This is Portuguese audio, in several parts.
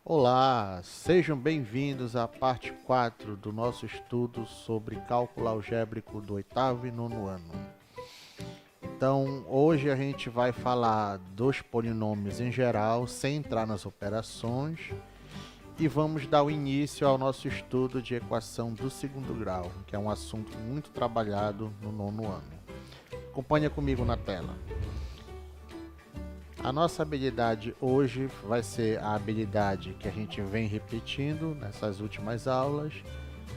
Olá, sejam bem-vindos à parte 4 do nosso estudo sobre cálculo algébrico do oitavo e nono ano. Então, hoje a gente vai falar dos polinômios em geral, sem entrar nas operações, e vamos dar o início ao nosso estudo de equação do segundo grau, que é um assunto muito trabalhado no nono ano. Acompanha comigo na tela. A nossa habilidade hoje vai ser a habilidade que a gente vem repetindo nessas últimas aulas: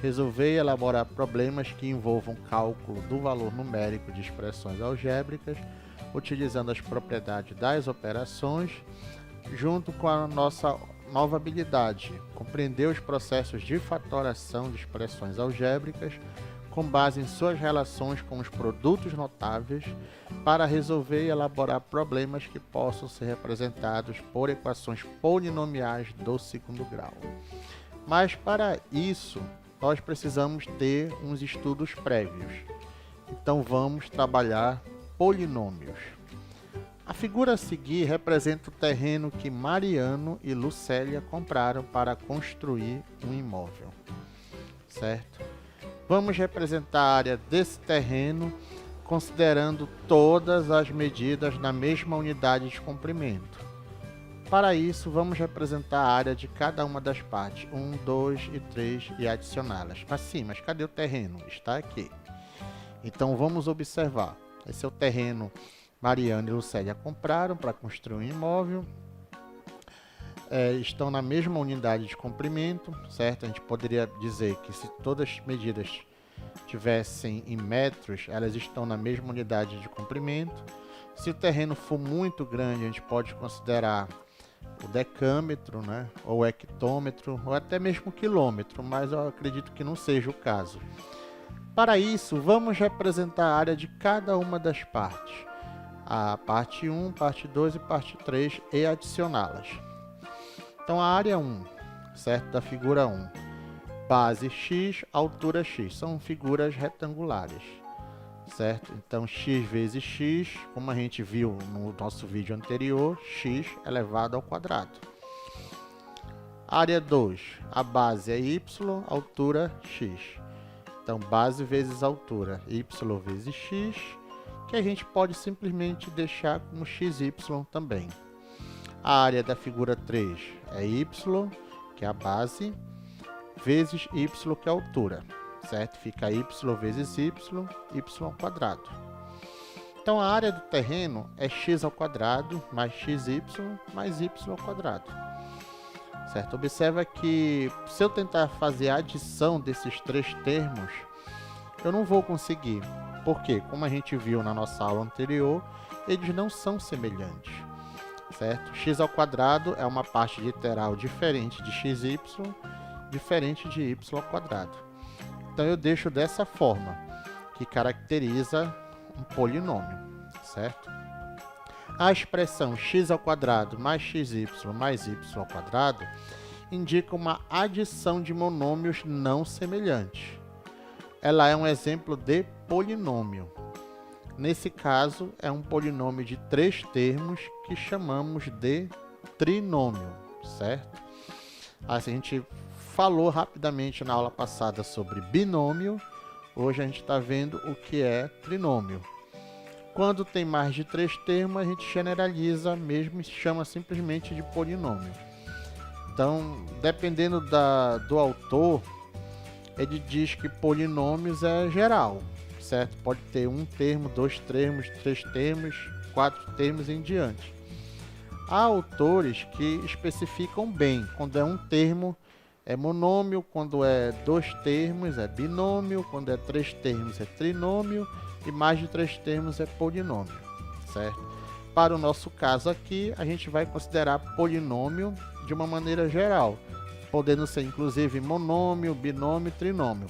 resolver e elaborar problemas que envolvam cálculo do valor numérico de expressões algébricas, utilizando as propriedades das operações, junto com a nossa nova habilidade, compreender os processos de fatoração de expressões algébricas com base em suas relações com os produtos notáveis, para resolver e elaborar problemas que possam ser representados por equações polinomiais do segundo grau. Mas para isso, nós precisamos ter uns estudos prévios. Então vamos trabalhar polinômios. A figura a seguir representa o terreno que Mariano e Lucélia compraram para construir um imóvel, certo? Vamos representar a área desse terreno considerando todas as medidas na mesma unidade de comprimento. Para isso, vamos representar a área de cada uma das partes, 1, 2 e 3, e adicioná-las. Mas cadê o terreno? Está aqui. Então vamos observar. Esse é o terreno Mariano e Lucélia compraram para construir um imóvel. Estão na mesma unidade de comprimento, certo? A gente poderia dizer que se todas as medidas tivessem em metros, elas estão na mesma unidade de comprimento. Se o terreno for muito grande, a gente pode considerar o decâmetro, né? Ou o hectômetro, ou até mesmo o quilômetro, mas eu acredito que não seja o caso. Para isso, vamos representar a área de cada uma das partes. A parte 1, parte 2 e parte 3 e adicioná-las. Então a área 1, certo? Da figura 1, base x, altura x, são figuras retangulares, certo? Então x vezes x, como a gente viu no nosso vídeo anterior, x elevado ao quadrado. Área 2, a base é y, altura x. Então base vezes altura, y vezes x, que a gente pode simplesmente deixar como xy também. A área da figura 3 é y, que é a base, vezes y, que é a altura, certo? Fica y vezes y ao quadrado. Então a área do terreno é x ao quadrado mais xy mais y ao quadrado, certo? Observa que se eu tentar fazer a adição desses três termos, eu não vou conseguir, porque, como a gente viu na nossa aula anterior, eles não são semelhantes. Certo? X ao quadrado é uma parte literal diferente de xy, diferente de y ao quadrado. Então eu deixo dessa forma, que caracteriza um polinômio, certo? A expressão x ao quadrado mais xy mais y ao quadrado indica uma adição de monômios não semelhantes. Ela é um exemplo de polinômio. Nesse caso, é um polinômio de três termos que chamamos de trinômio, certo? A gente falou rapidamente na aula passada sobre binômio, hoje a gente está vendo o que é trinômio. Quando tem mais de três termos, a gente generaliza mesmo e chama simplesmente de polinômio. Então, dependendo do autor, ele diz que polinômios é geral, certo? Pode ter um termo, dois termos, três termos, quatro termos em diante. Há autores que especificam bem. Quando é um termo é monômio, quando é dois termos é binômio, quando é três termos é trinômio e mais de três termos é polinômio, certo? Para o nosso caso aqui, a gente vai considerar polinômio de uma maneira geral, podendo ser inclusive monômio, binômio e trinômio.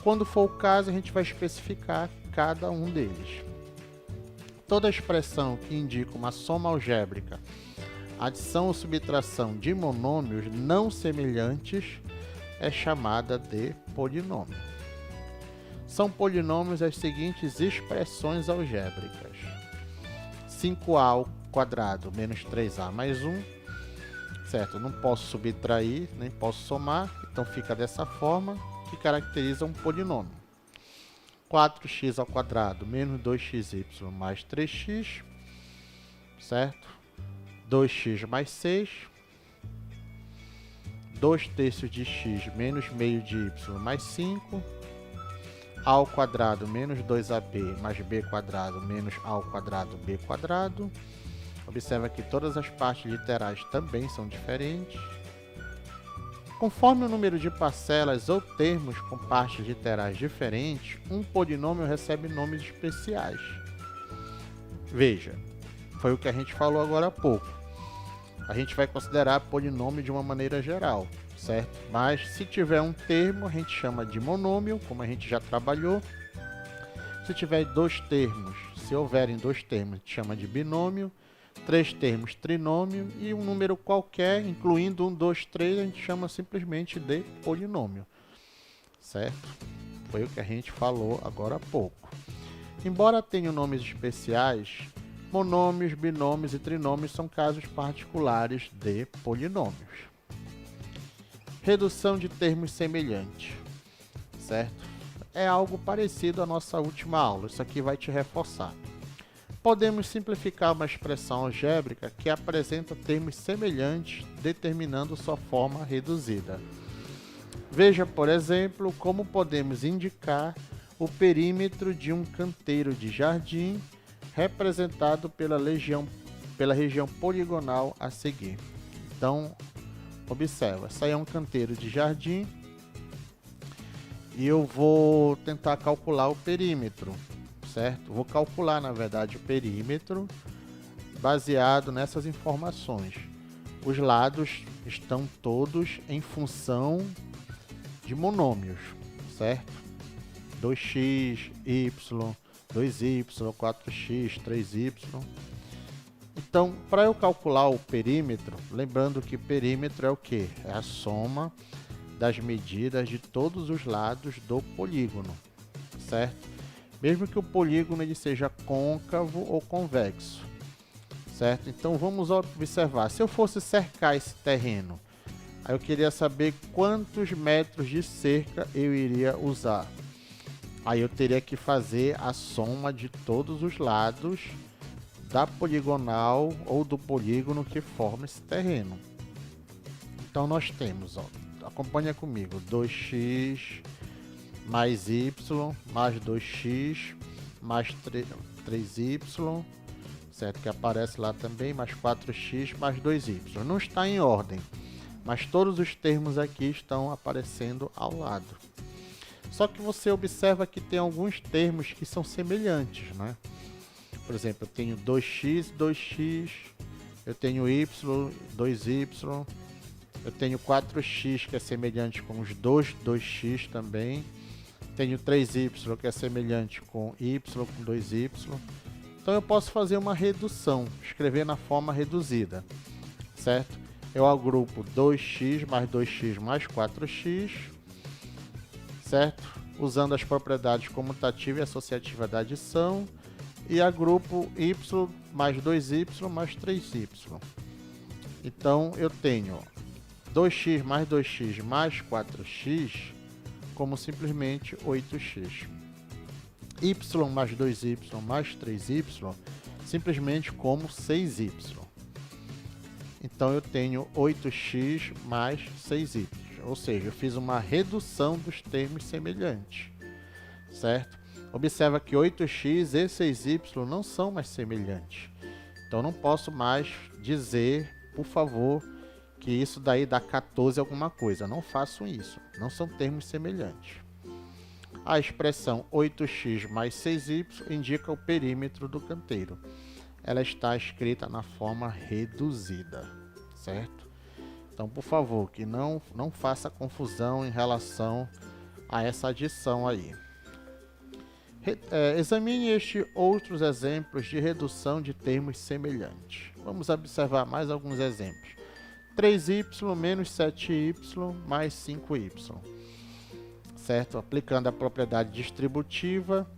Quando for o caso, a gente vai especificar cada um deles. Toda expressão que indica uma soma algébrica, adição ou subtração de monômios não semelhantes é chamada de polinômio. São polinômios as seguintes expressões algébricas: 5a ao quadrado menos 3a mais 1, certo? Não posso subtrair, nem posso somar, então fica dessa forma, que caracteriza um polinômio. 4x ao quadrado menos 2xy mais 3x, certo? 2x mais 6, 2 terços de x menos meio de y mais 5, a ao quadrado menos 2ab mais b quadrado menos a ao quadrado b quadrado. Observa que todas as partes literais também são diferentes. Conforme o número de parcelas ou termos com partes literais diferentes, um polinômio recebe nomes especiais. Veja, foi o que a gente falou agora há pouco. A gente vai considerar polinômio de uma maneira geral, certo? Mas se tiver um termo, a gente chama de monômio, como a gente já trabalhou. Se tiver dois termos, se houverem dois termos, a gente chama de binômio. 3 termos, trinômio, e um número qualquer, incluindo 1, 2, 3, a gente chama simplesmente de polinômio, certo? Foi o que a gente falou agora há pouco. Embora tenham nomes especiais, monômios, binômios e trinômios são casos particulares de polinômios. Redução de termos semelhantes, certo? É algo parecido à nossa última aula, isso aqui vai te reforçar. Podemos simplificar uma expressão algébrica que apresenta termos semelhantes, determinando sua forma reduzida. Veja, por exemplo, como podemos indicar o perímetro de um canteiro de jardim, representado pela região poligonal a seguir. Então, observa, isso aí é um canteiro de jardim, e eu vou tentar calcular o perímetro. Certo? Vou calcular, na verdade, o perímetro baseado nessas informações. Os lados estão todos em função de monômios, certo? 2x, y, 2y, 4x, 3y. Então, para eu calcular o perímetro, lembrando que perímetro é o quê? É a soma das medidas de todos os lados do polígono, certo? Mesmo que o polígono ele seja côncavo ou convexo, certo? Então vamos observar, se eu fosse cercar esse terreno, aí eu queria saber quantos metros de cerca eu iria usar. Aí eu teria que fazer a soma de todos os lados da poligonal ou do polígono que forma esse terreno. Então nós temos, ó, acompanha comigo, 2x mais y, mais 2x, mais 3y, certo? Que aparece lá também, mais 4x, mais 2y. Não está em ordem, mas todos os termos aqui estão aparecendo ao lado. Só que você observa que tem alguns termos que são semelhantes, né? Por exemplo, eu tenho 2x, 2x, eu tenho y, 2y, eu tenho 4x que é semelhante com os 2x também. Tenho 3y que é semelhante com y, com 2y. Então eu posso fazer uma redução, escrever na forma reduzida, certo? Eu agrupo 2x mais 2x mais 4x, certo? Usando as propriedades comutativa e associativa da adição. E agrupo y mais 2y mais 3y. Então eu tenho 2x mais 2x mais 4x como simplesmente 8x. Y mais 2y mais 3y simplesmente como 6y. Então eu tenho 8x mais 6y. Ou seja, eu fiz uma redução dos termos semelhantes, certo? Observa que 8x e 6y não são mais semelhantes. Então não posso mais dizer, por favor, que isso daí dá 14 alguma coisa. Não façam isso. Não são termos semelhantes. A expressão 8x mais 6y indica o perímetro do canteiro. Ela está escrita na forma reduzida, certo? Então, por favor, que não faça confusão em relação a essa adição aí. Examine estes outros exemplos de redução de termos semelhantes. Vamos observar mais alguns exemplos. 3y menos 7y mais 5y, certo? Aplicando a propriedade distributiva,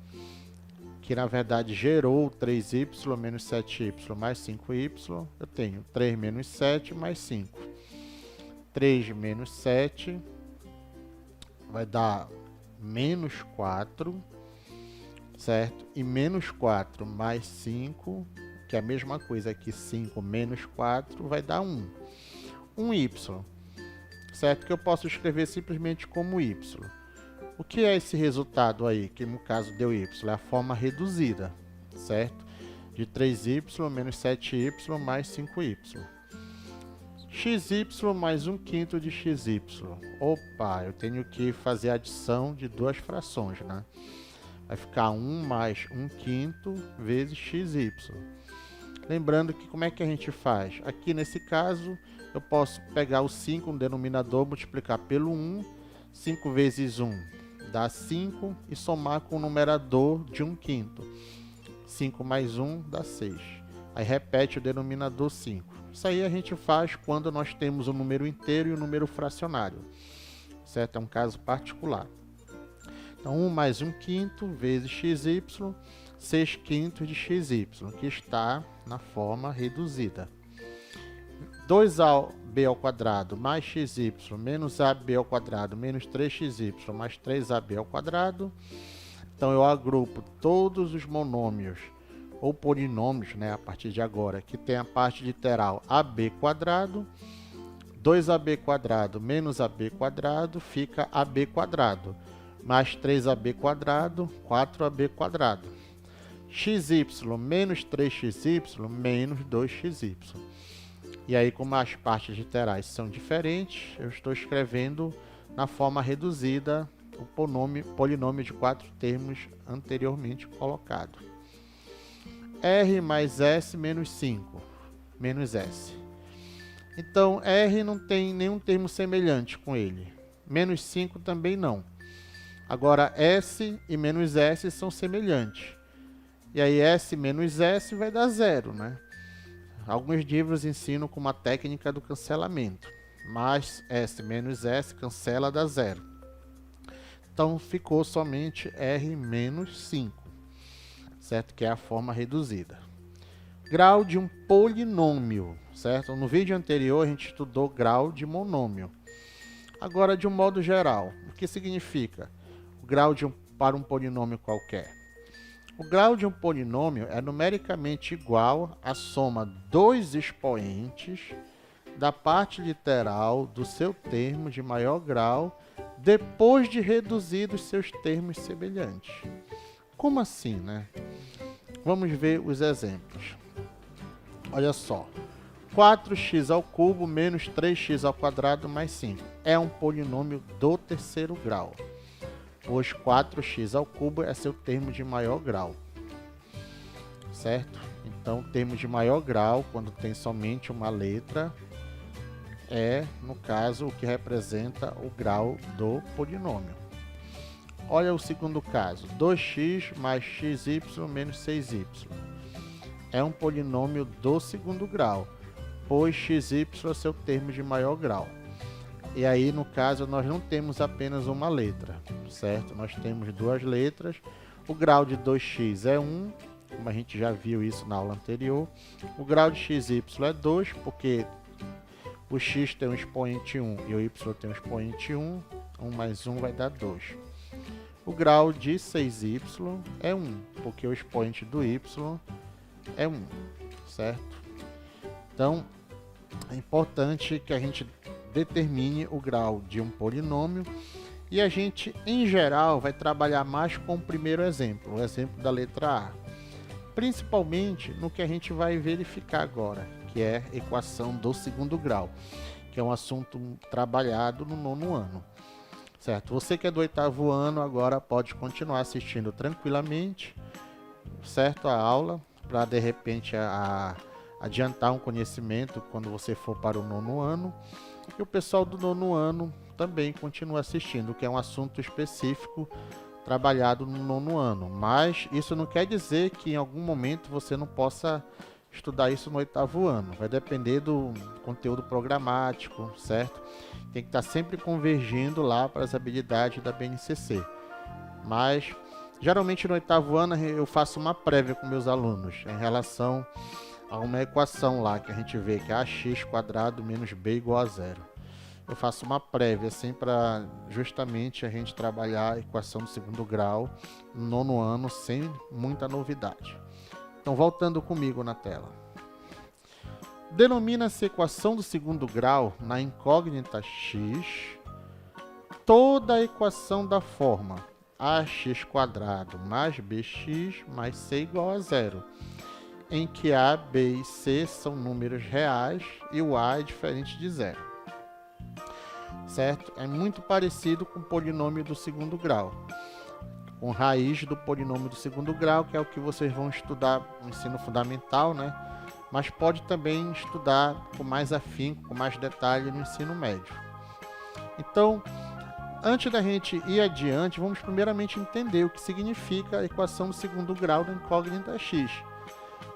que na verdade gerou 3y menos 7y mais 5y, eu tenho 3 menos 7 mais 5. 3 menos 7 vai dar menos 4, certo? E menos 4 mais 5, que é a mesma coisa que 5 menos 4, vai dar 1. Um y, certo? Que eu posso escrever simplesmente como y. O que é esse resultado aí, que no caso deu y? É a forma reduzida, certo? De 3y menos 7y mais 5y. xy mais 1/5 de xy. Opa, eu tenho que fazer a adição de duas frações, né? Vai ficar 1 mais 1/5 vezes xy. Lembrando que como é que a gente faz? Aqui nesse caso, eu posso pegar o 5 no denominador, multiplicar pelo 1. 5 vezes 1 dá 5 e somar com o numerador de 1/5. 5 mais 1 dá 6. Aí repete o denominador 5. Isso aí a gente faz quando nós temos o número inteiro e o número fracionário, certo? É um caso particular. Então, 1 mais 1/5 vezes xy, 6/5 de xy, que está na forma reduzida. 2ab ao quadrado mais xy menos ab ao quadrado menos 3xy mais 3ab ao quadrado. Então, eu agrupo todos os monômios ou polinômios, né, a partir de agora, que tem a parte literal ab quadrado. 2ab quadrado menos ab quadrado fica ab quadrado, mais 3ab quadrado, 4ab quadrado. xy menos 3xy menos 2xy. E aí, como as partes literais são diferentes, eu estou escrevendo na forma reduzida o polinômio de 4 termos anteriormente colocado. R mais S menos 5, menos S. Então, R não tem nenhum termo semelhante com ele. Menos 5 também não. Agora, S e menos S são semelhantes. E aí, S menos S vai dar 0, né? Alguns livros ensinam com uma técnica do cancelamento. Mas S menos S cancela, dá 0. Então, ficou somente R menos 5, certo? Que é a forma reduzida. Grau de um polinômio, certo? No vídeo anterior, a gente estudou grau de monômio. Agora, de um modo geral, o que significa o grau para um polinômio qualquer? O grau de um polinômio é numericamente igual à soma dos expoentes da parte literal do seu termo de maior grau depois de reduzidos seus termos semelhantes. Como assim, né? Vamos ver os exemplos. Olha só. 4x ao cubo menos 3x ao quadrado mais 5. É um polinômio do terceiro grau, pois 4x ao cubo é seu termo de maior grau, certo? Então, termo de maior grau, quando tem somente uma letra, é, no caso, o que representa o grau do polinômio. Olha o segundo caso, 2x mais xy menos 6y. É um polinômio do segundo grau, pois xy é seu termo de maior grau. E aí, no caso, nós não temos apenas uma letra, certo? Nós temos duas letras. O grau de 2x é 1, como a gente já viu isso na aula anterior. O grau de xy é 2, porque o x tem um expoente 1 e o y tem um expoente 1. 1 mais 1 vai dar 2. O grau de 6y é 1, porque o expoente do y é 1, certo? Então, é importante que a gente determine o grau de um polinômio e a gente, em geral, vai trabalhar mais com o primeiro exemplo, o exemplo da letra A, principalmente no que a gente vai verificar agora, que é a equação do segundo grau, que é um assunto trabalhado no nono ano, certo? Você que é do oitavo ano agora pode continuar assistindo tranquilamente, certo? A aula, para de repente adiantar um conhecimento quando você for para o nono ano. E o pessoal do nono ano também continua assistindo, que é um assunto específico trabalhado no nono ano. Mas isso não quer dizer que em algum momento você não possa estudar isso no oitavo ano. Vai depender do conteúdo programático, certo? Tem que estar sempre convergindo lá para as habilidades da BNCC. Mas, geralmente no oitavo ano eu faço uma prévia com meus alunos em relação a uma equação lá que a gente vê que é ax² menos b igual a 0. eu faço uma prévia, assim, para justamente a gente trabalhar a equação do segundo grau no nono ano sem muita novidade. Então, voltando comigo na tela. Denomina-se equação do segundo grau na incógnita x toda a equação da forma ax² mais bx mais c igual a zero, em que a, b e c são números reais e o a é diferente de zero. Certo? É muito parecido com o polinômio do segundo grau, com raiz do polinômio do segundo grau, que é o que vocês vão estudar no ensino fundamental, né? Mas pode também estudar com mais afinco, com mais detalhe no ensino médio. Então, antes da gente ir adiante, vamos primeiramente entender o que significa a equação do segundo grau da incógnita x.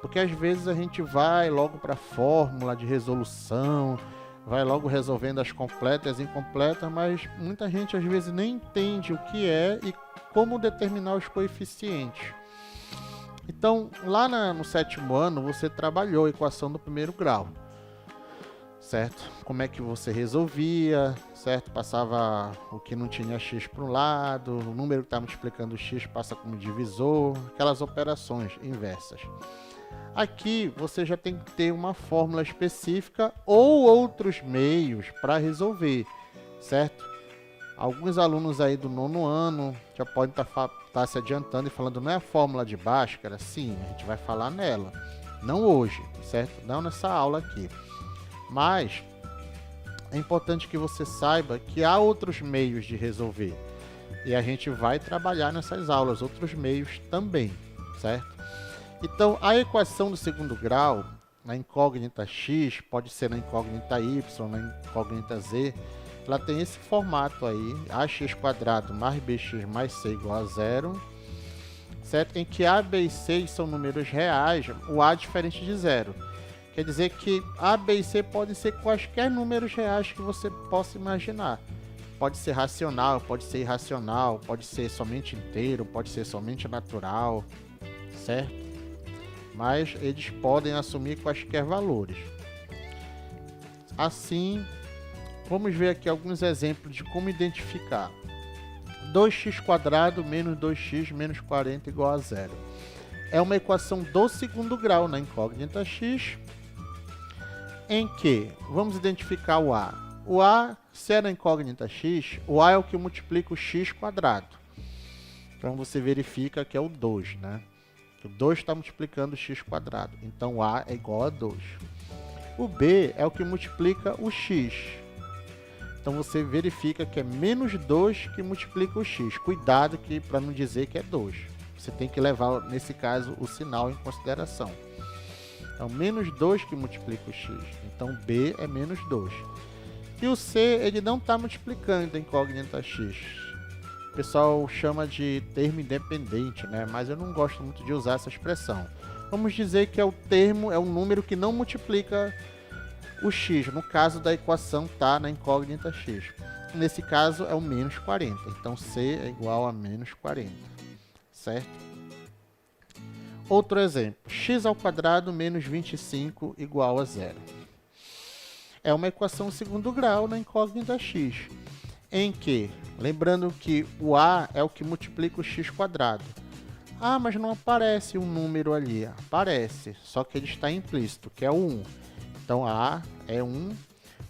Porque às vezes a gente vai logo para a fórmula de resolução, vai logo resolvendo as completas e incompletas, mas muita gente às vezes nem entende o que é e como determinar os coeficientes. Então, lá no sétimo ano, você trabalhou a equação do primeiro grau, certo? Como é que você resolvia, certo? Passava o que não tinha x para um lado, o número que está multiplicando x passa como divisor, aquelas operações inversas. Aqui você já tem que ter uma fórmula específica ou outros meios para resolver, certo? Alguns alunos aí do nono ano já podem estar se adiantando e falando, não é a fórmula de Bhaskara? Sim, a gente vai falar nela. Não hoje, certo? Não nessa aula aqui. Mas é importante que você saiba que há outros meios de resolver. E a gente vai trabalhar nessas aulas, outros meios também, certo? Então, a equação do segundo grau, na incógnita x, pode ser na incógnita y, na incógnita z, ela tem esse formato aí, ax² mais bx mais c igual a zero, certo? Em que a, b e c são números reais, o a é diferente de zero. Quer dizer que a, b e c podem ser quaisquer números reais que você possa imaginar. Pode ser racional, pode ser irracional, pode ser somente inteiro, pode ser somente natural, certo? Mas eles podem assumir quaisquer valores. Assim, vamos ver aqui alguns exemplos de como identificar. 2x² menos 2x menos 40 igual a zero. É uma equação do segundo grau na incógnita x, em que vamos identificar o a. O a, se é na incógnita x, o a é o que multiplica o x². Então você verifica que é o 2, né? O 2 está multiplicando o x². Então o a é igual a 2. O b é o que multiplica o x. Então você verifica que é menos 2 que multiplica o x. Cuidado que para não dizer que é 2. Você tem que levar, nesse caso, o sinal em consideração. Então, menos 2 que multiplica o x. Então, b é menos 2. E o c, ele não está multiplicando a incógnita x. O pessoal chama de termo independente, né? Mas eu não gosto muito de usar essa expressão. Vamos dizer que é o termo, é um número que não multiplica o x. No caso da equação, está na incógnita x. Nesse caso, é o menos 40. Então, c é igual a menos 40. Certo? Outro exemplo, x² menos 25 igual a zero. É uma equação segundo grau na incógnita x, em que, lembrando que o a é o que multiplica o x². Ah, mas não aparece um número ali. Aparece, só que ele está implícito, que é o 1. Então, a é 1.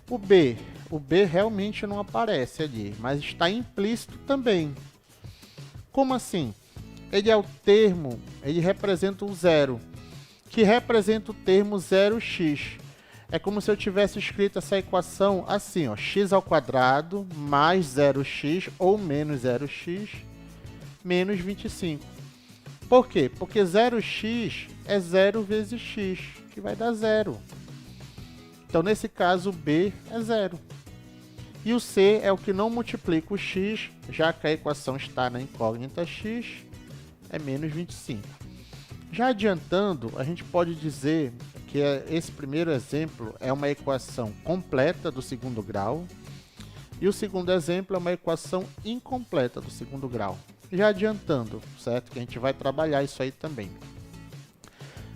O b realmente não aparece ali, mas está implícito também. Como assim? Ele é o termo, ele representa o zero, que representa o termo 0x. É como se eu tivesse escrito essa equação assim, ó, x² mais 0x ou menos 0x menos 25. Por quê? Porque 0x é 0 vezes x, que vai dar 0. Então, nesse caso, o b é 0. E o c é o que não multiplica o x, já que a equação está na incógnita x, é menos 25. Já adiantando, a gente pode dizer que esse primeiro exemplo é uma equação completa do segundo grau e o segundo exemplo é uma equação incompleta do segundo grau. Já adiantando, certo? Que a gente vai trabalhar isso aí também.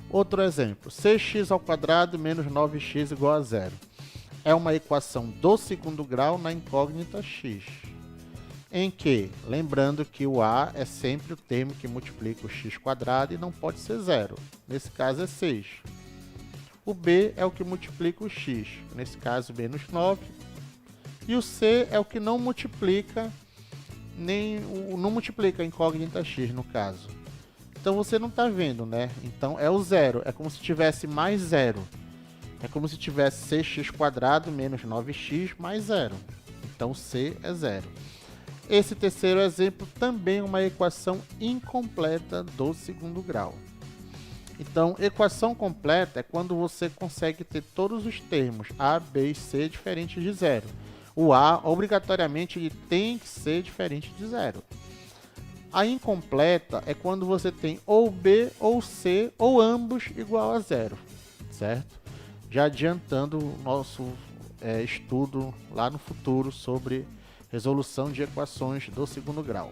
Outro exemplo, 6x² menos 9x igual a zero. é uma equação do segundo grau na incógnita x, em que, lembrando que o a é sempre o termo que multiplica o x² e não pode ser zero, nesse caso é 6. O b é o que multiplica o x, nesse caso menos 9, e o c é o que não multiplica não multiplica a incógnita x no caso. Então você não está vendo, né? Então é o zero, é como se tivesse mais zero. É como se tivesse 6x² menos 9x mais zero. Então c é zero. Esse terceiro exemplo também é uma equação incompleta do segundo grau. Então, equação completa é quando você consegue ter todos os termos a, b e c diferentes de zero. O a, obrigatoriamente, ele tem que ser diferente de zero. A incompleta é quando você tem ou b ou c ou ambos igual a zero, certo? Já adiantando o nosso estudo lá no futuro sobre resolução de equações do segundo grau.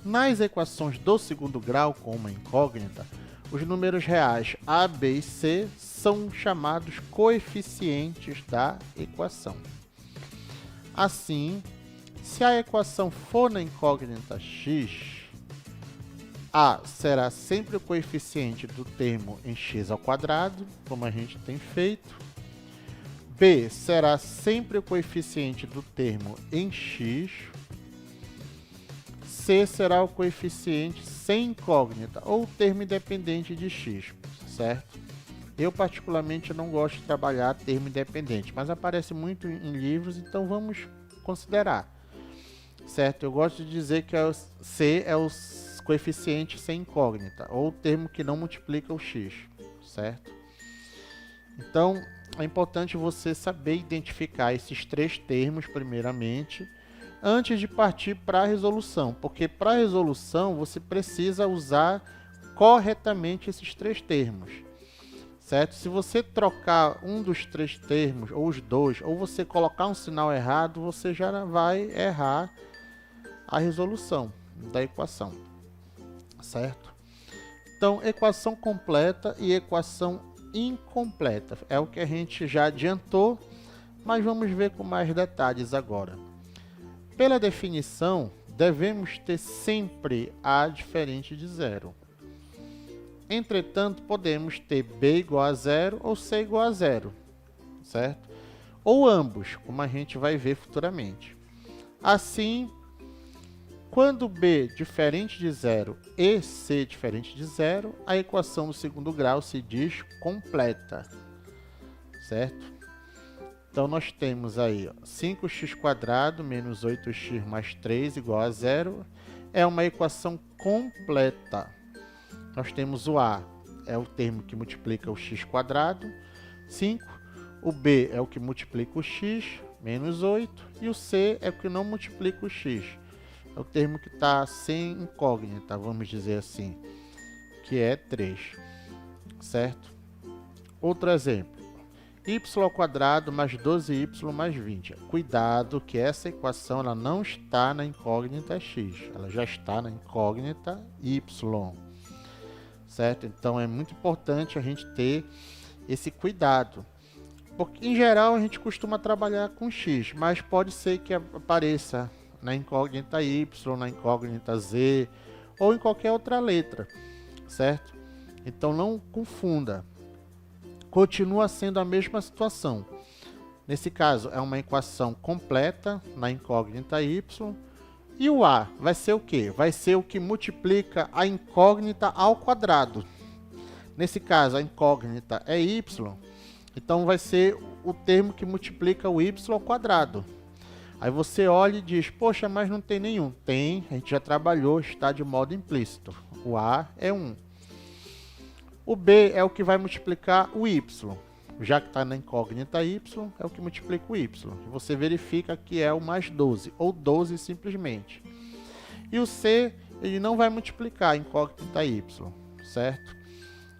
Nas equações do segundo grau com uma incógnita, os números reais a, b e c são chamados coeficientes da equação. Assim, se a equação for na incógnita x, a será sempre o coeficiente do termo em x², como a gente tem feito. B será sempre o coeficiente do termo em x. C será o coeficiente sem incógnita, ou termo independente de x, certo? Eu, particularmente, não gosto de trabalhar termo independente, mas aparece muito em livros, então vamos considerar, certo? Eu gosto de dizer que C é o coeficiente sem incógnita, ou o termo que não multiplica o x, certo? Então, é importante você saber identificar esses três termos, primeiramente, antes de partir para a resolução, porque para a resolução você precisa usar corretamente esses três termos, certo? Se você trocar um dos três termos, ou os dois, ou você colocar um sinal errado, você já vai errar a resolução da equação, certo? Então, equação completa e equação incompleta é o que a gente já adiantou, mas vamos ver com mais detalhes agora. Pela definição, devemos ter sempre a diferente de zero. Entretanto, podemos ter b igual a zero ou c igual a zero, certo? Ou ambos, como a gente vai ver futuramente. Assim, quando b diferente de zero e c diferente de zero, a equação do segundo grau se diz completa, certo? Então, nós temos aí 5x² menos 8x mais 3 igual a zero. É uma equação completa. Nós temos o a, é o termo que multiplica o x², 5. O b é o que multiplica o x, menos 8. E o c é o que não multiplica o x. É o termo que está sem incógnita, vamos dizer assim, que é 3, certo? Outro exemplo. y² mais 12y mais 20. Cuidado que essa equação ela não está na incógnita x, ela já está na incógnita y, certo? Então é muito importante a gente ter esse cuidado, porque em geral a gente costuma trabalhar com x, mas pode ser que apareça na incógnita y, na incógnita z ou em qualquer outra letra, certo? Então não confunda. Continua sendo a mesma situação. Nesse caso, é uma equação completa na incógnita y. E o a vai ser o quê? Vai ser o que multiplica a incógnita ao quadrado. Nesse caso, a incógnita é y. Então, vai ser o termo que multiplica o y ao quadrado. Aí você olha e diz, poxa, mas não tem nenhum. Tem, a gente já trabalhou, está de modo implícito. O a é 1. O b é o que vai multiplicar o y, já que está na incógnita y, é o que multiplica o y. Você verifica que é o mais 12, ou 12 simplesmente. E o c, ele não vai multiplicar a incógnita y, certo?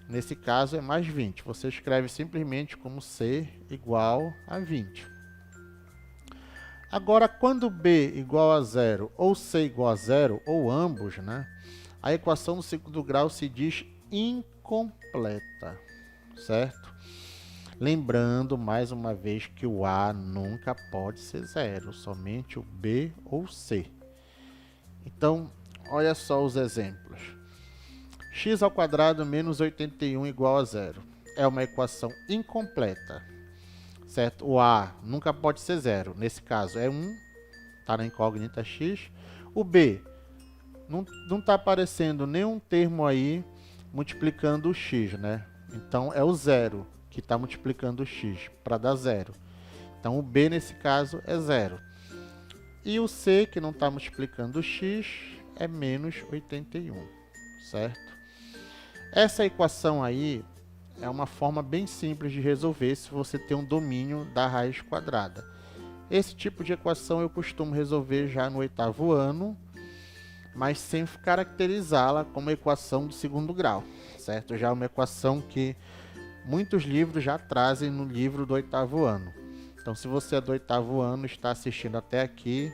Nesse caso é mais 20. Você escreve simplesmente como c igual a 20. Agora, quando b igual a 0 ou c igual a 0, ou ambos, né, a equação do segundo grau se diz incompleta, certo? Lembrando, mais uma vez, que o A nunca pode ser zero, somente o B ou C. Então, olha só os exemplos. X² menos 81 igual a zero. É uma equação incompleta, certo? O A nunca pode ser zero, nesse caso é 1, está na incógnita X. O B, não está aparecendo nenhum termo aí multiplicando o X, né? Então, é o zero que está multiplicando o X para dar zero. Então, o B, nesse caso, é zero. E o C, que não está multiplicando o X, é menos 81, certo? Essa equação aí é uma forma bem simples de resolver se você tem um domínio da raiz quadrada. Esse tipo de equação eu costumo resolver já no 8º ano, mas sem caracterizá-la como equação do segundo grau, certo? Já é uma equação que muitos livros já trazem no livro do 8º ano. Então, se você é do 8º ano e está assistindo até aqui,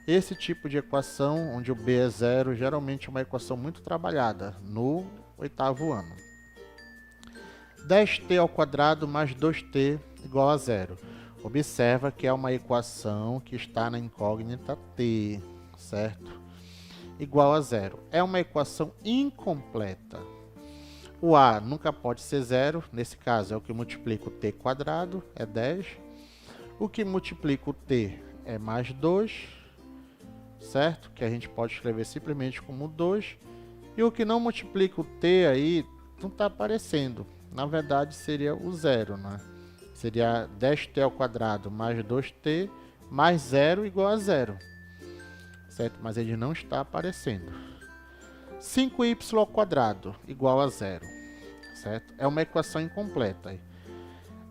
esse tipo de equação, onde o B é zero, geralmente é uma equação muito trabalhada no 8º ano. 10t² mais 2t igual a zero. Observa que é uma equação que está na incógnita t, certo? Igual a zero. É uma equação incompleta. O A nunca pode ser zero, nesse caso é o que multiplica o t², é 10. O que multiplica o t é mais 2, certo? Que a gente pode escrever simplesmente como 2. E o que não multiplica o t aí não está aparecendo. Na verdade seria o zero, né? Seria 10t² mais 2t mais 0 igual a zero, certo? Mas ele não está aparecendo. 5y² igual a zero, certo? É uma equação incompleta.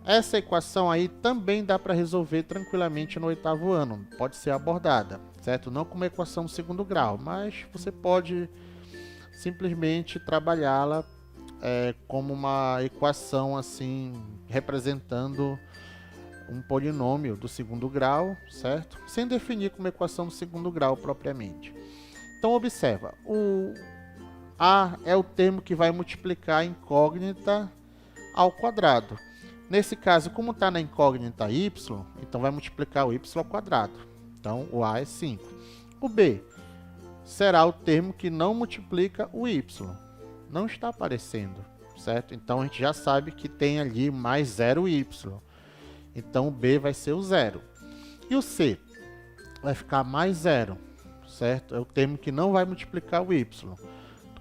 Essa equação aí também dá para resolver tranquilamente no 8º ano, pode ser abordada, certo? Não como equação do segundo grau, mas você pode simplesmente trabalhá-la como uma equação assim, representando um polinômio do segundo grau, certo? Sem definir como equação do segundo grau propriamente. Então, observa, o A é o termo que vai multiplicar a incógnita ao quadrado. Nesse caso, como está na incógnita y, então vai multiplicar o y². Então, o A é 5. O B será o termo que não multiplica o y. Não está aparecendo, certo? Então, a gente já sabe que tem ali mais 0y. Então, o B vai ser o 0. E o C vai ficar mais 0, certo? É o termo que não vai multiplicar o y.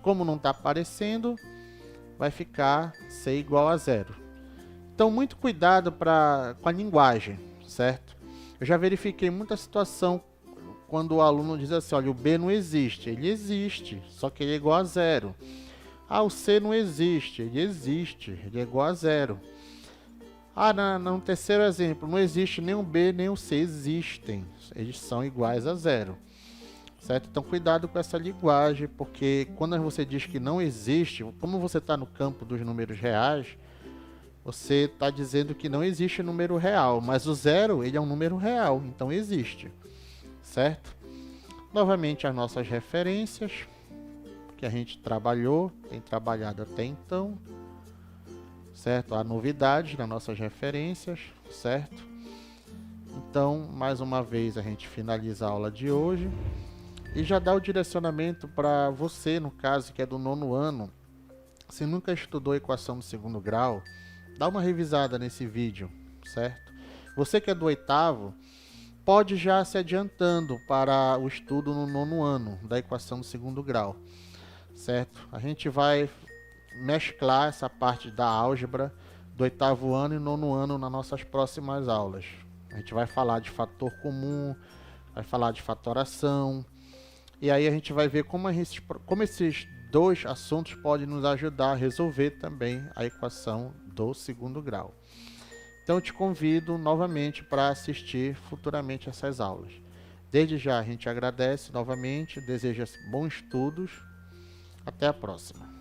Como não está aparecendo, vai ficar C igual a 0. Então, muito cuidado com a linguagem, certo? Eu já verifiquei muita situação quando o aluno diz assim, olha, o B não existe. Ele existe, só que ele é igual a 0. Ah, o C não existe. Ele existe, ele é igual a 0. Ah, no terceiro exemplo, não existe nem o B nem o C, existem. Eles são iguais a 0. Certo? Então, cuidado com essa linguagem, porque quando você diz que não existe, como você está no campo dos números reais, você está dizendo que não existe número real, mas o 0, ele é um número real, então existe, certo? Novamente, as nossas referências, que a gente tem trabalhado até então, certo? Há novidades nas nossas referências, certo? Então, mais uma vez, a gente finaliza a aula de hoje e já dá o direcionamento para você, no caso, que é do 9º ano. Se nunca estudou equação do segundo grau, dá uma revisada nesse vídeo, certo? Você que é do 8º, pode já se adiantando para o estudo no 9º ano da equação do segundo grau, certo? A gente vai mesclar essa parte da álgebra do 8º ano e 9º ano nas nossas próximas aulas. A gente vai falar de fator comum, vai falar de fatoração, e aí a gente vai ver como esses dois assuntos podem nos ajudar a resolver também a equação do segundo grau. Então eu te convido novamente para assistir futuramente essas aulas. Desde já a gente agradece novamente, deseja bons estudos. Até a próxima.